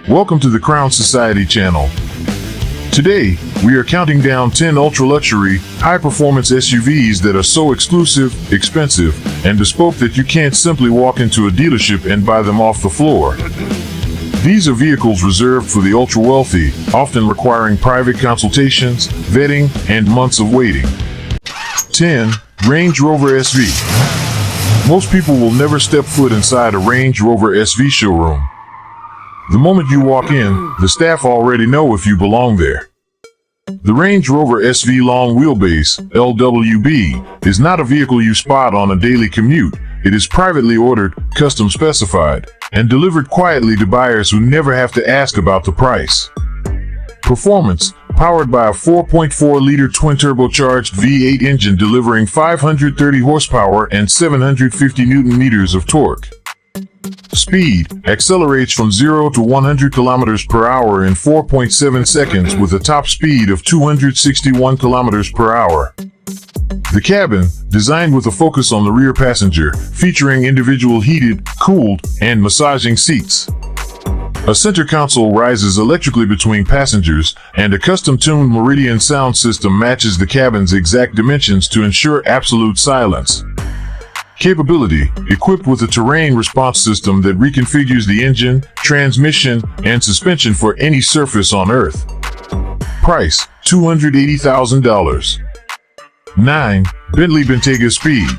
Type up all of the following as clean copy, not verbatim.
Welcome to the Crown Society channel. Today, we are counting down 10 ultra-luxury, high-performance SUVs that are so exclusive, expensive, and bespoke that you can't simply walk into a dealership and buy them off the floor. These are vehicles reserved for the ultra-wealthy, often requiring private consultations, vetting, and months of waiting. 10. Range Rover SV. Most people will never step foot inside a Range Rover SV showroom. The moment you walk in, the staff already know if you belong there. The Range Rover SV long-wheelbase, LWB, is not a vehicle you spot on a daily commute. It is privately ordered, custom specified, and delivered quietly to buyers who never have to ask about the price. Performance, powered by a 4.4-liter twin-turbocharged V8 engine delivering 530 horsepower and 750 Nm of torque. Speed, accelerates from 0 to 100 km per hour in 4.7 seconds with a top speed of 261 km per hour. The cabin, designed with a focus on the rear passenger, featuring individual heated, cooled, and massaging seats. A center console rises electrically between passengers, and a custom-tuned Meridian sound system matches the cabin's exact dimensions to ensure absolute silence. Capability, equipped with a terrain response system that reconfigures the engine, transmission, and suspension for any surface on Earth. Price, $280,000. 9. Bentley Bentayga Speed.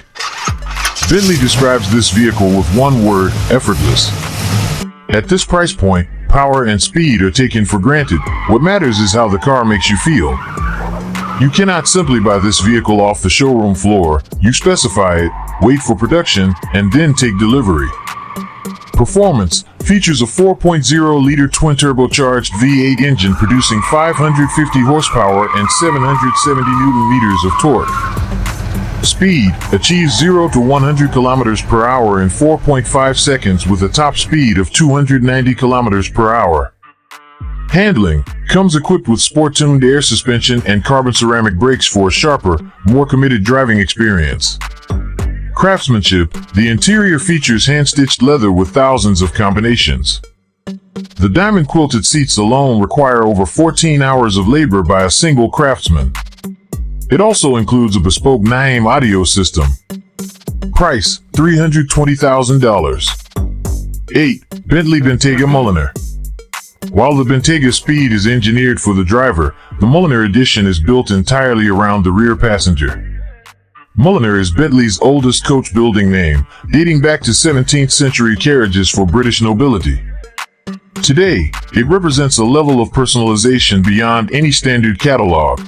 Bentley describes this vehicle with one word, effortless. At this price point, power and speed are taken for granted. What matters is how the car makes you feel. You cannot simply buy this vehicle off the showroom floor. You specify it, wait for production, and then take delivery. Performance, features a 4.0-liter twin-turbocharged V8 engine producing 550 horsepower and 770 Nm of torque. Speed, achieves 0 to 100 km per hour in 4.5 seconds with a top speed of 290 km per hour. Handling, comes equipped with sport-tuned air suspension and carbon ceramic brakes for a sharper, more committed driving experience. Craftsmanship, the interior features hand-stitched leather with thousands of combinations. The diamond-quilted seats alone require over 14 hours of labor by a single craftsman. It also includes a bespoke Naim audio system. Price, $320,000. 8. Bentley Bentayga Mulliner. While the Bentayga Speed is engineered for the driver, the Mulliner edition is built entirely around the rear passenger. Mulliner is Bentley's oldest coach-building name, dating back to 17th century carriages for British nobility. Today, it represents a level of personalization beyond any standard catalog.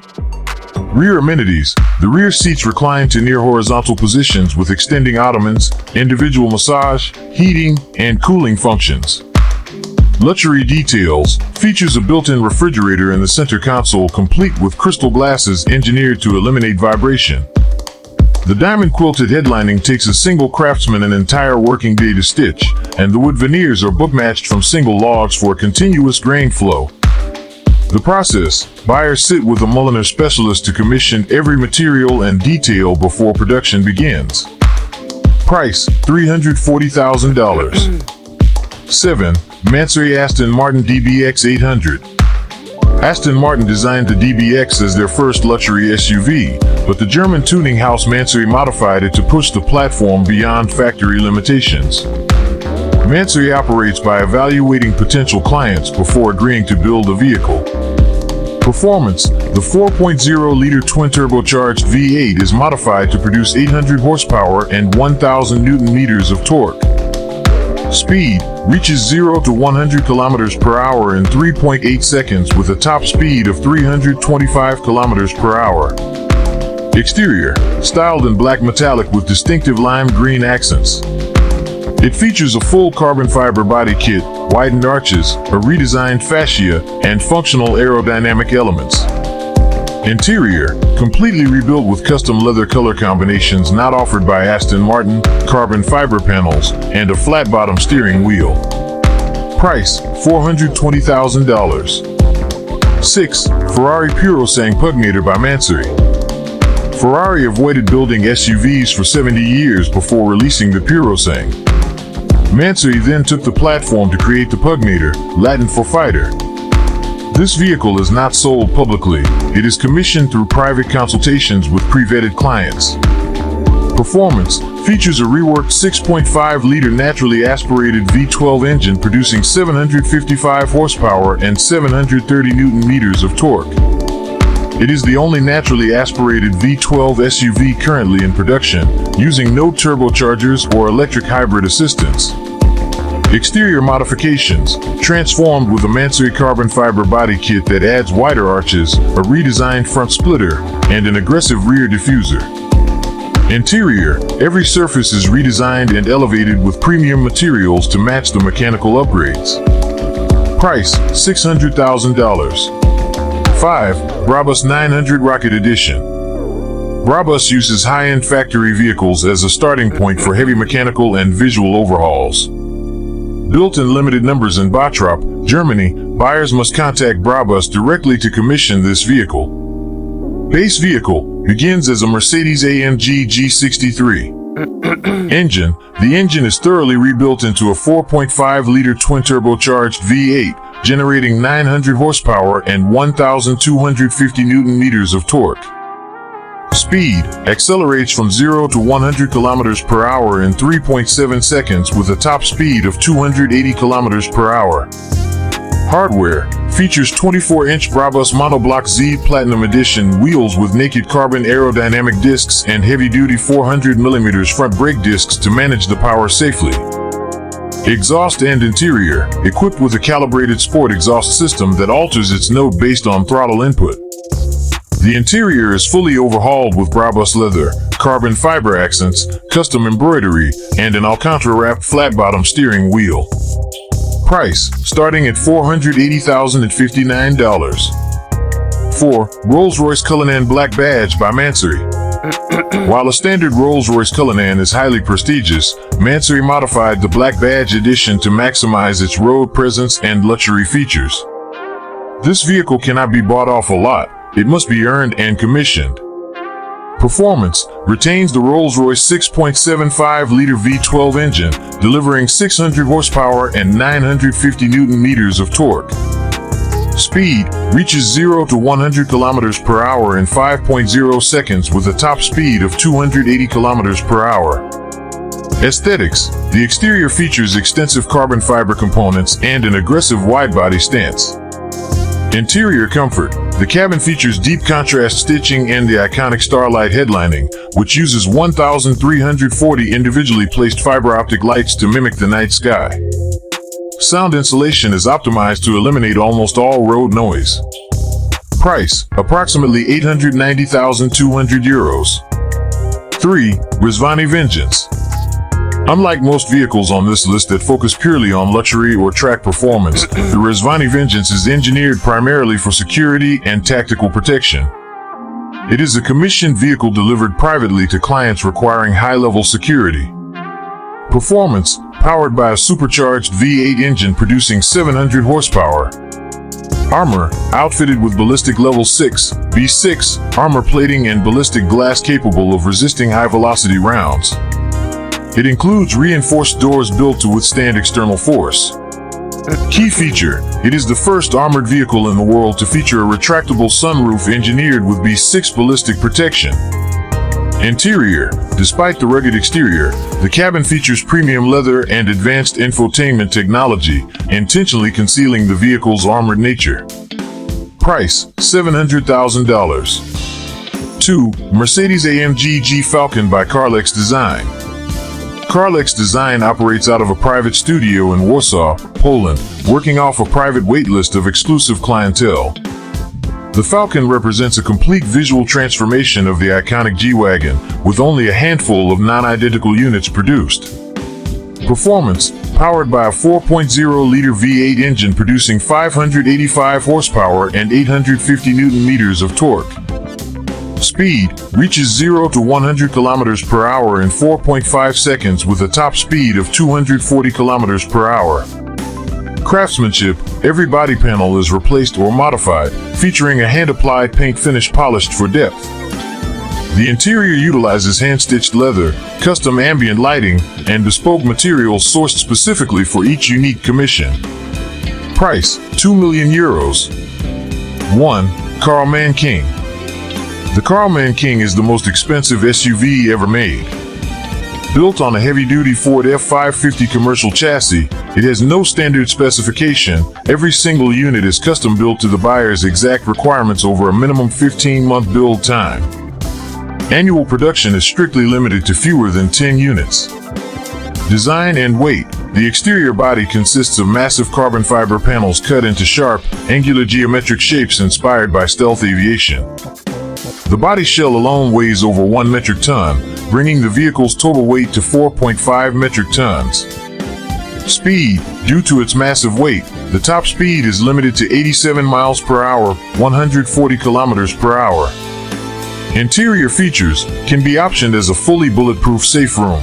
Rear amenities, the rear seats recline to near horizontal positions with extending ottomans, individual massage, heating, and cooling functions. Luxury details, features a built-in refrigerator in the center console complete with crystal glasses engineered to eliminate vibration. The diamond-quilted headlining takes a single craftsman an entire working day to stitch, and the wood veneers are book-matched from single logs for a continuous grain flow. The process, buyers sit with a Mulliner specialist to commission every material and detail before production begins. Price, $340,000. 7. Mansory Aston Martin DBX 800. Aston Martin designed the DBX as their first luxury SUV, but the German tuning house Mansory modified it to push the platform beyond factory limitations. Mansory operates by evaluating potential clients before agreeing to build a vehicle. Performance, the 4.0-liter twin-turbocharged V8 is modified to produce 800 horsepower and 1,000 Nm of torque. Speed, reaches 0 to 100 km per hour in 3.8 seconds with a top speed of 325 km per hour. Exterior, styled in black metallic with distinctive lime green accents. It features a full carbon fiber body kit, widened arches, a redesigned fascia, and functional aerodynamic elements. Interior, completely rebuilt with custom leather color combinations not offered by Aston Martin, carbon fiber panels, and a flat-bottom steering wheel. Price, $420,000. 6. Ferrari Purosangue Pugnator by Mansory. Ferrari avoided building SUVs for 70 years before releasing the Purosangue. Mansory then took the platform to create the Pugnator, Latin for fighter. This vehicle is not sold publicly. It is commissioned through private consultations with pre-vetted clients. Performance features a reworked 6.5-liter naturally aspirated V12 engine producing 755 horsepower and 730 Newton-meters of torque. It is the only naturally aspirated V12 SUV currently in production, using no turbochargers or electric hybrid assistance. Exterior modifications, transformed with a Mansory carbon fiber body kit that adds wider arches, a redesigned front splitter, and an aggressive rear diffuser. Interior, every surface is redesigned and elevated with premium materials to match the mechanical upgrades. Price, $600,000. 5. Brabus 900 Rocket Edition. Brabus uses high-end factory vehicles as a starting point for heavy mechanical and visual overhauls. Built in limited numbers in Bottrop, Germany, buyers must contact Brabus directly to commission this vehicle. Base vehicle begins as a Mercedes-AMG G63. Engine. The engine is thoroughly rebuilt into a 4.5-liter twin-turbocharged V8, generating 900 horsepower and 1,250 Newton-meters of torque. Speed accelerates from 0 to 100 km per hour in 3.7 seconds with a top speed of 280 km per hour. Hardware features 24-inch Brabus Monoblock Z Platinum Edition wheels with naked carbon aerodynamic discs and heavy-duty 400mm front brake discs to manage the power safely. Exhaust and interior, equipped with a calibrated sport exhaust system that alters its note based on throttle input. The interior is fully overhauled with Brabus leather, carbon fiber accents, custom embroidery, and an Alcantara-wrapped flat-bottom steering wheel. Price, starting at $480,059. 4. Rolls-Royce Cullinan Black Badge by Mansory. While a standard Rolls-Royce Cullinan is highly prestigious, Mansory modified the Black Badge edition to maximize its road presence and luxury features. This vehicle cannot be bought off a lot. It must be earned and commissioned. Performance retains the Rolls-Royce 6.75-liter V12 engine, delivering 600 horsepower and 950 Newton-meters of torque. Speed reaches 0 to 100 km per hour in 5.0 seconds with a top speed of 280 km per hour. Aesthetics. The exterior features extensive carbon fiber components and an aggressive wide-body stance. Interior comfort. The cabin features deep contrast stitching and the iconic Starlight headlining, which uses 1,340 individually placed fiber optic lights to mimic the night sky. Sound insulation is optimized to eliminate almost all road noise. Price, approximately €890,200. 3. Rezvani Vengeance. Unlike most vehicles on this list that focus purely on luxury or track performance, the Rezvani Vengeance is engineered primarily for security and tactical protection. It is a commissioned vehicle delivered privately to clients requiring high-level security. Performance, powered by a supercharged V8 engine producing 700 horsepower. Armor, outfitted with ballistic level 6, B6, armor plating and ballistic glass capable of resisting high-velocity rounds. It includes reinforced doors built to withstand external force. Key feature, it is the first armored vehicle in the world to feature a retractable sunroof engineered with B6 ballistic protection. Interior, despite the rugged exterior, the cabin features premium leather and advanced infotainment technology, intentionally concealing the vehicle's armored nature. Price, $700,000. 2. Mercedes-AMG G-Falcon by Carlx Design. Carlx Design operates out of a private studio in Warsaw, Poland, working off a private waitlist of exclusive clientele. The Falcon represents a complete visual transformation of the iconic G-Wagon, with only a handful of non-identical units produced. Performance, powered by a 4.0-liter V8 engine producing 585 horsepower and 850 Newton-meters of torque. Speed reaches 0 to 100 km per hour in 4.5 seconds with a top speed of 240 km per hour. Craftsmanship, every body panel is replaced or modified, featuring a hand-applied paint finish polished for depth. The interior utilizes hand-stitched leather, custom ambient lighting, and bespoke materials sourced specifically for each unique commission. Price, 2 million euros. 1. Karlmann King. The Karlmann King is the most expensive SUV ever made. Built on a heavy-duty Ford F550 commercial chassis, it has no standard specification. Every single unit is custom built to the buyer's exact requirements over a minimum 15-month build time. Annual production is strictly limited to fewer than 10 units. Design and weight. The exterior body consists of massive carbon fiber panels cut into sharp, angular geometric shapes inspired by stealth aviation. The body shell alone weighs over 1 metric ton, bringing the vehicle's total weight to 4.5 metric tons. Speed. Due to its massive weight, the top speed is limited to 87 miles per hour, 140 kilometers per hour. Interior features can be optioned as a fully bulletproof safe room.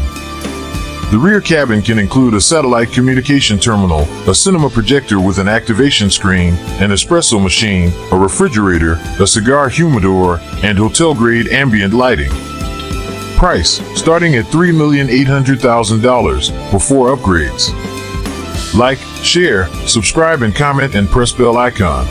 The rear cabin can include a satellite communication terminal, a cinema projector with an activation screen, an espresso machine, a refrigerator, a cigar humidor, and hotel-grade ambient lighting. Price, starting at $3,800,000 before upgrades. Like, share, subscribe, and comment, and press bell icon.